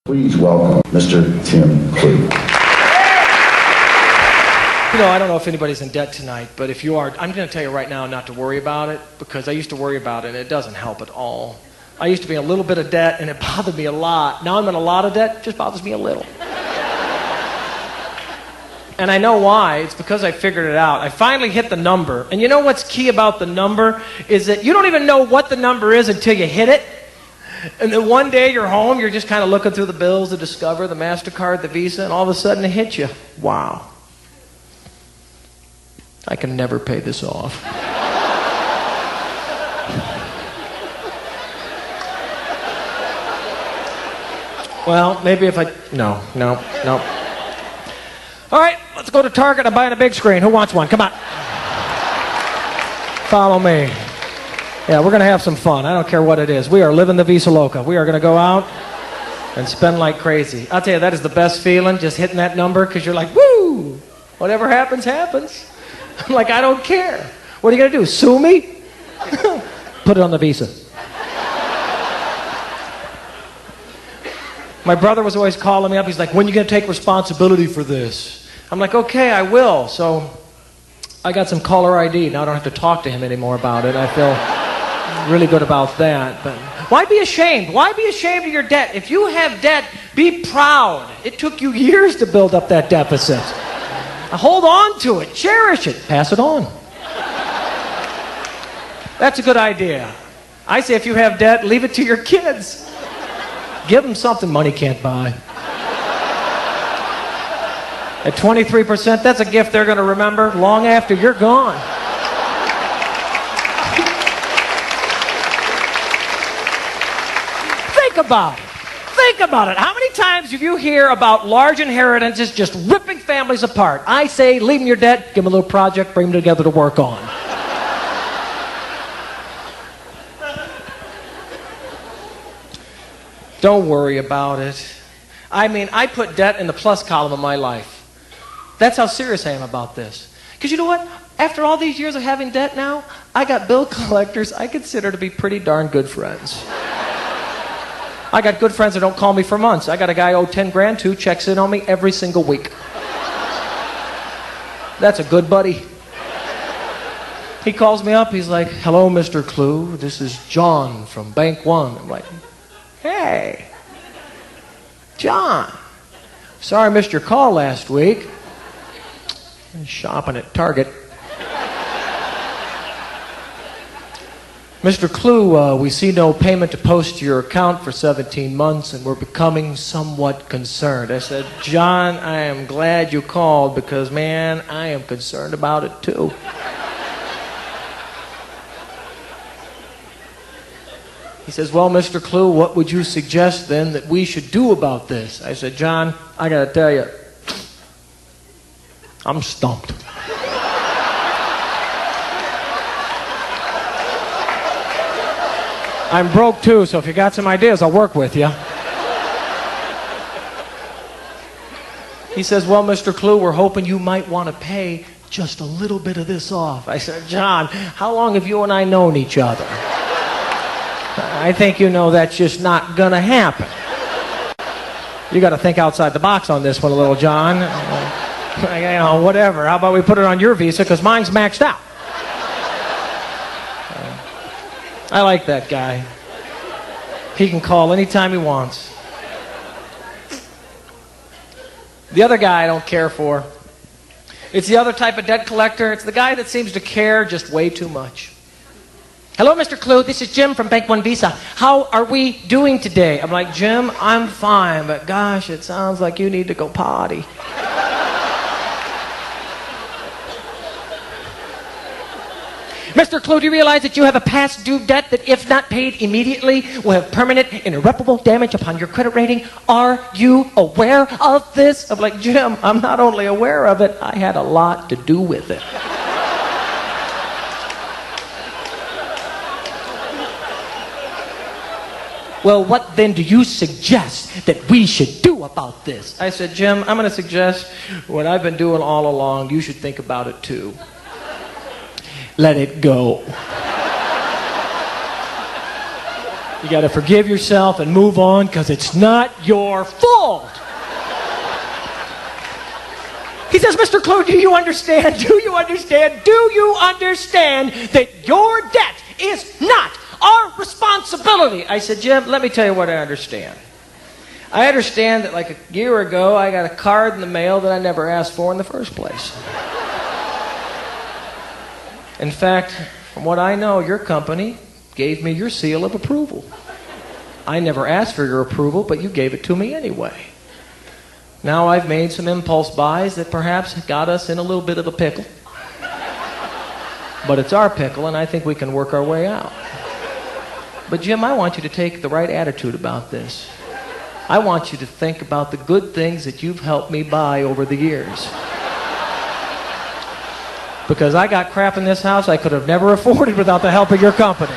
Please welcome Mr. Tim Clue. You know, I don't know if anybody's in debt tonight, but if you are, I'm going to tell you right now not to worry about it, because I used to worry about it and it doesn't help at all. I used to be in a little bit of debt and it bothered me a lot. Now I'm in a lot of debt, it just bothers me a little. And I know why. It's because I figured it out. I finally hit the number. And you know what's key about the number is that you don't even know what the number is until you hit it. And then one day you're home, you're just kind of looking through the bills, the Discover, the MasterCard, the Visa, and all of a sudden it hits you. Wow. I can never pay this off. Well, maybe if I... No. All right, let's go to Target. I'm buying a big screen. Who wants one? Come on. Follow me. Yeah, we're going to have some fun. I don't care what it is. We are living the Visa Loca. We are going to go out and spend like crazy. I'll tell you, that is the best feeling, just hitting that number, because you're like, woo! Whatever happens, happens. I'm like, I don't care. What are you going to do, sue me? Put it on the Visa. My brother was always calling me up. He's like, when are you going to take responsibility for this? I'm like, okay, I will. So I got some caller ID. Now I don't have to talk to him anymore about it. I feel really good about that. But why be ashamed? Why be ashamed of your debt? If you have debt, be proud. It took you years to build up that deficit. Hold on to it. Cherish it. Pass it on. That's a good idea. I say if you have debt, leave it to your kids. Give them something money can't buy. At 23%, that's a gift they're going to remember long after you're gone. Think about it. Think about it. How many times have you hear about large inheritances just ripping families apart? I say leave them your debt, give them a little project, bring them together to work on. Don't worry about it. I mean, I put debt in the plus column of my life. That's how serious I am about this. Because you know what? After all these years of having debt now, I got bill collectors I consider to be pretty darn good friends. I got good friends that don't call me for months. I got a guy I owe 10 grand to, checks in on me every single week. That's a good buddy. He calls me up, he's like, hello, Mr. Clue, this is John from Bank One. I'm like, hey, John, sorry I missed your call last week. I'm shopping at Target. Mr. Clue, we see no payment to post to your account for 17 months, and we're becoming somewhat concerned. I said, John, I am glad you called because, man, I am concerned about it too. He says, well, Mr. Clue, what would you suggest then that we should do about this? I said, John, I got to tell you, I'm stumped. I'm broke too, so if you got some ideas, I'll work with you. He says, well, Mr. Clue, we're hoping you might want to pay just a little bit of this off. I said, John, how long have you and I known each other? I think you know that's just not going to happen. You got to think outside the box on this one a little, John. You know, whatever. How about we put it on your Visa, because mine's maxed out. I like that guy. He can call anytime he wants. The other guy I don't care for. It's the other type of debt collector. It's the guy that seems to care just way too much. Hello, Mr. Clue. This is Jim from Bank One Visa. How are we doing today? I'm like, Jim, I'm fine, but gosh, it sounds like you need to go potty. Mr. Clue, do you realize that you have a past due debt that, if not paid immediately, will have permanent and irreparable damage upon your credit rating? Are you aware of this? I'm like, Jim, I'm not only aware of it, I had a lot to do with it. Well, what then do you suggest that we should do about this? I said, Jim, I'm going to suggest what I've been doing all along. You should think about it too. Let it go. You got to forgive yourself and move on because it's not your fault. He says, Mr. Clue, do you understand? Do you understand? Do you understand that your debt is not our responsibility? I said, Jim, let me tell you what I understand. I understand that like a year ago, I got a card in the mail that I never asked for in the first place. In fact, from what I know, your company gave me your seal of approval. I never asked for your approval, but you gave it to me anyway. Now I've made some impulse buys that perhaps got us in a little bit of a pickle. But it's our pickle, and I think we can work our way out. But Jim, I want you to take the right attitude about this. I want you to think about the good things that you've helped me buy over the years. Because I got crap in this house I could have never afforded without the help of your company.